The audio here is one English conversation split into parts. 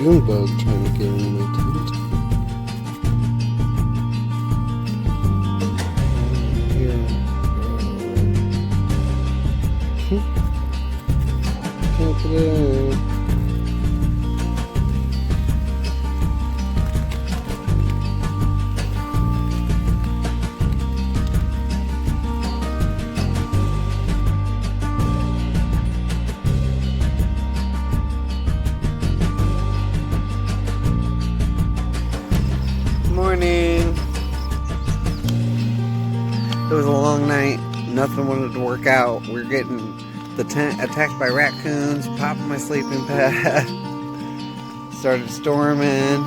June bug trying to get into my tent. Can't get in. Morning. It was a long night. Nothing wanted to work out. We're getting the tent attacked by raccoons. Popping my sleeping pad. Started storming.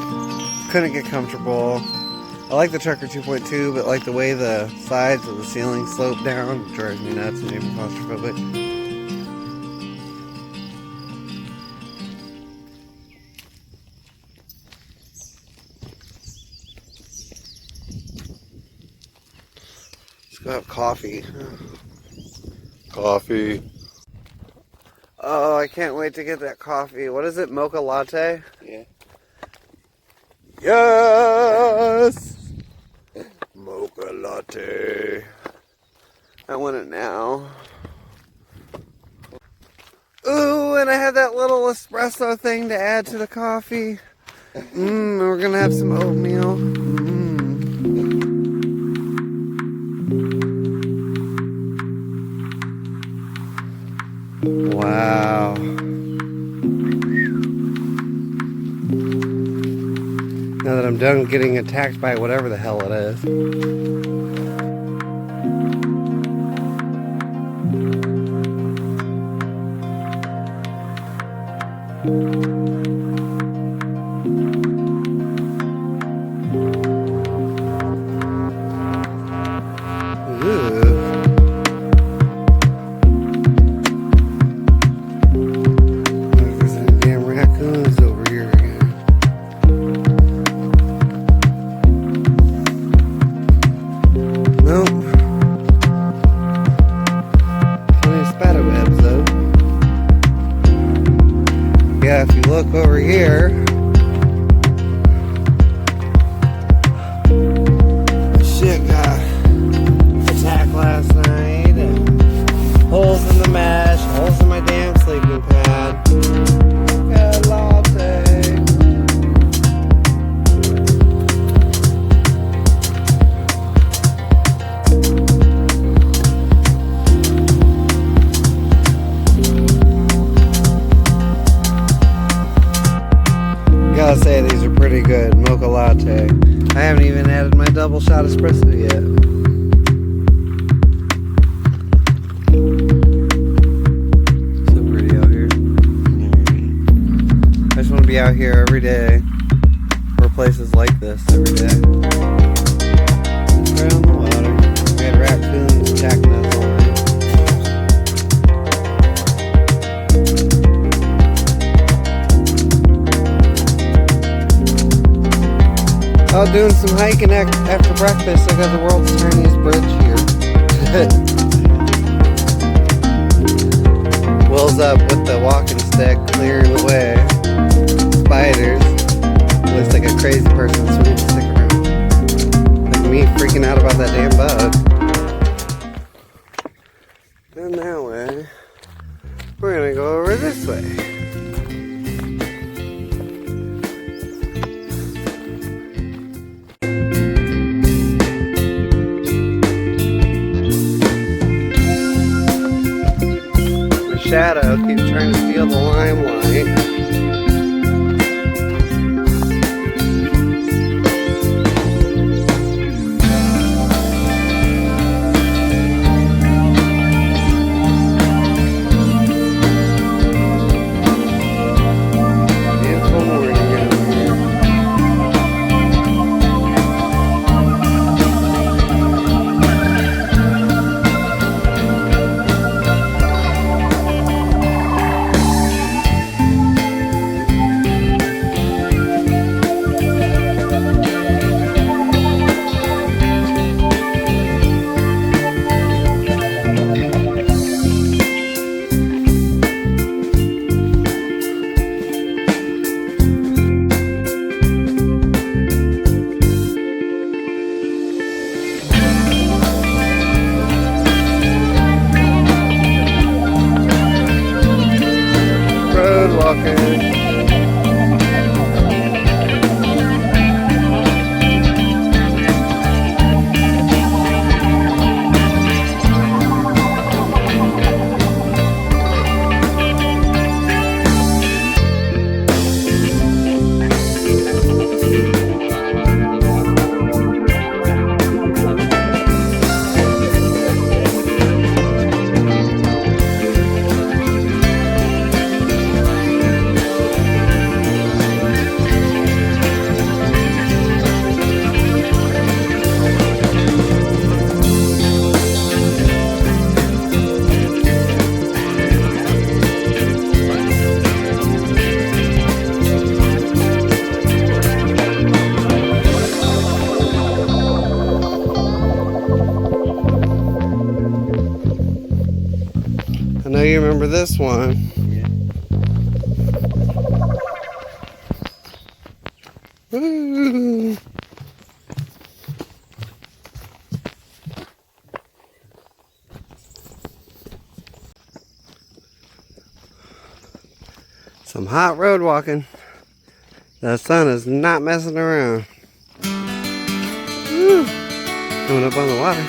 Couldn't get comfortable. I like the Trucker 2.2, but like the way the sides of the ceiling slope down, it drives me nuts and made me claustrophobic. Got coffee. Coffee. Oh, I can't wait to get that coffee. What is it? Mocha latte? Yeah. Yes! Mocha latte. I want it now. Ooh, and I have that little espresso thing to add to the coffee. We're gonna have some oatmeal. Wow. Now that I'm done getting attacked by whatever the hell it is. Yeah, if you look over here, shit got attacked last night, and holes in the mesh, holes in my damn sleeping pad. Got a latte. Gotta say, these are pretty good. Mocha latte. I haven't even added my double shot espresso yet. So pretty out here. I just want to be out here every day. Or places like this every day. Right on the water. We had raccoons attacking us all night. I was doing some hiking after breakfast. I got the world's tiniest bridge here. Will's up with the walking stick, clearing the way. Spiders. Looks like a crazy person swinging a stick around. Like me freaking out about that damn bug. And that way, we're gonna go over this way. Shadow keeps trying to steal the limelight. Beautiful morning out here. remember this one. Yeah. Woo. Some hot road walking. The sun is not messing around. Woo. Coming up on the water.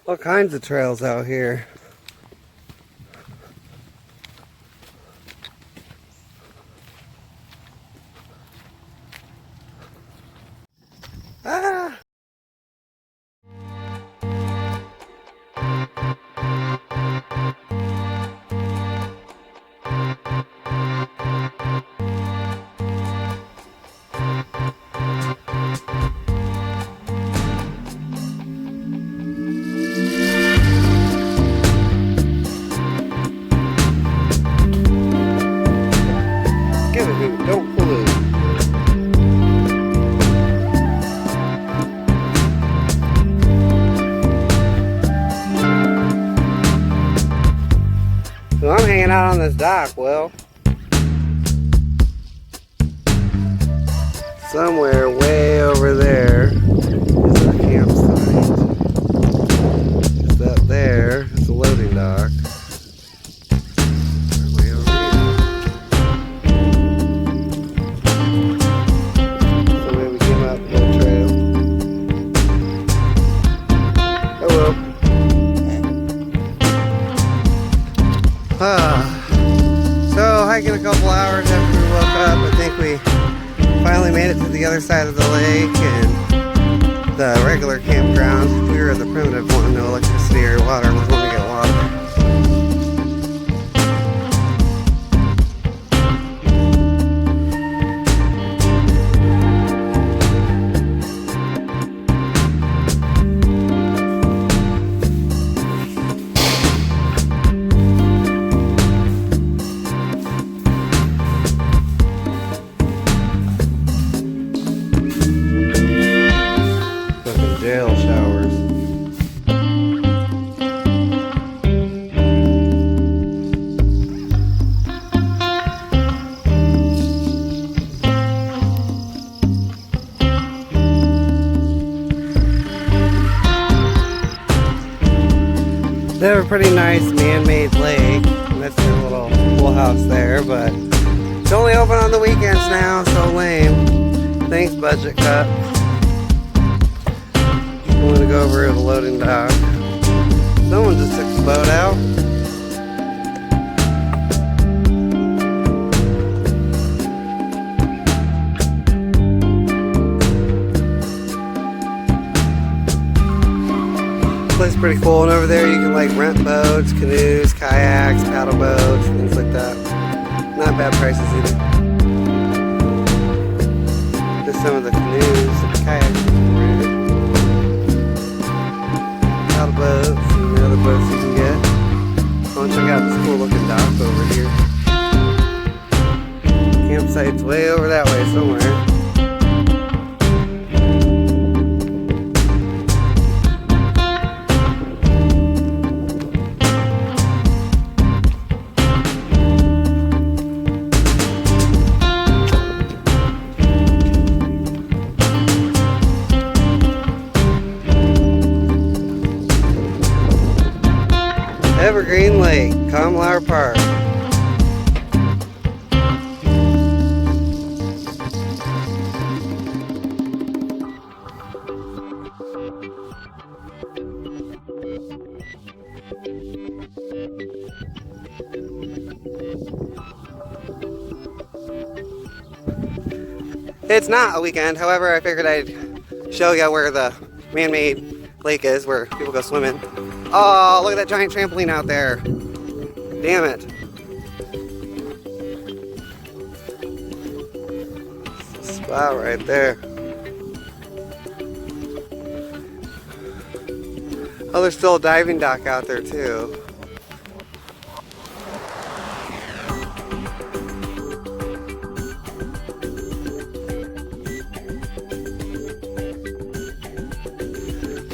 All kinds of trails out here. Ah! Give it hoot, don't pollute. So I'm hanging out on this dock, well, somewhere way over there is our campsite. Just up there is the loading dock. Way over here. So maybe we came out the trail. Oh well. So hiking a couple hours after we woke up, I think we finally made it to the other side of the lake and the regular campground. We were at the primitive one, no electricity or water, was when we get water. Jail showers. They have a pretty nice man-made lake, and that's their little pool house there, but it's only open on the weekends now, so lame. Thanks, budget cut. I'm going to go over to the loading dock. Someone just took the boat out. place is pretty cool, and over there you can like rent boats, canoes, kayaks, paddle boats, things like that. Not bad prices either. Just some of the canoes and kayaks you can rent. Paddle boats and the other boats you can get. I want to check out this cool looking dock over here. Campsite's way over that way somewhere. Evergreen Lake, Comlara Park. It's not a weekend, however, I figured I'd show you where the man-made lake is, where people go swimming. Oh, look at that giant trampoline out there. Damn it. It's a spot right there. Oh, there's still a diving dock out there too.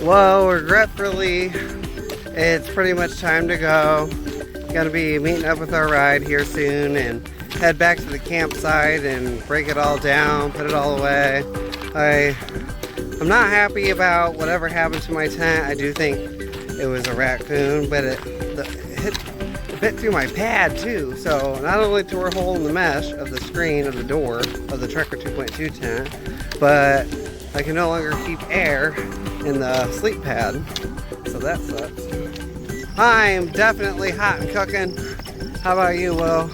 Well, regretfully, it's pretty much time to go. Gonna be meeting up with our ride here soon and head back to the campsite and break it all down, put it all away. I'm not happy about whatever happened to my tent. I do think it was a raccoon, but it hit a bit through my pad too. So not only tore a hole in the mesh of the screen of the door of the Trekker 2.2 tent, but I can no longer keep air in the sleep pad, so that sucks. I am definitely hot and cooking. How about you, Will?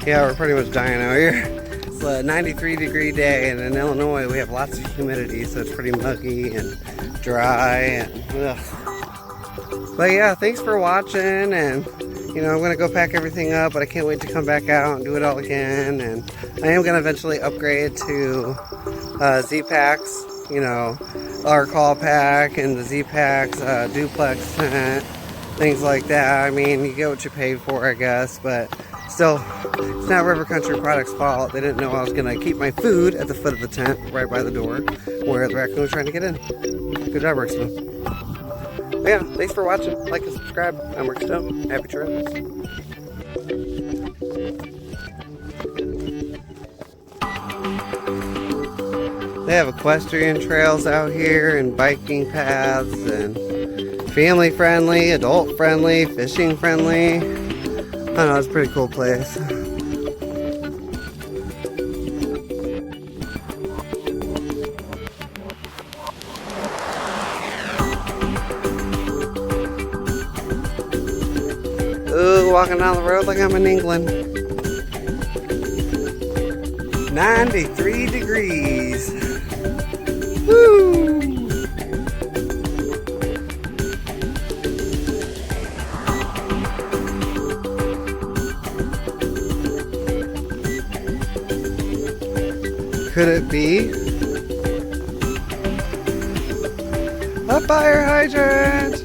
Yeah, we're pretty much dying out here. It's a 93-degree day, and in Illinois we have lots of humidity, so it's pretty muggy and dry and ugh. But yeah, thanks for watching, and you know, I'm gonna go pack everything up, but I can't wait to come back out and do it all again. And I am gonna eventually upgrade to Z-Packs, you know, our call pack and the Z-Packs duplex tent, things like that. I mean, you get what you pay for, I guess, but still, it's not River Country Products' fault. They didn't know I was gonna keep my food at the foot of the tent, right by the door, where the raccoon was trying to get in. Good job, Rickstone. But yeah, thanks for watching. Like and subscribe. I'm Rickstone. Happy trails. They have equestrian trails out here and biking paths and family friendly, adult friendly, fishing friendly. I don't know, it's a pretty cool place. Ooh, walking down the road like I'm in England. 93 degrees. Woo! Could it be a fire hydrant?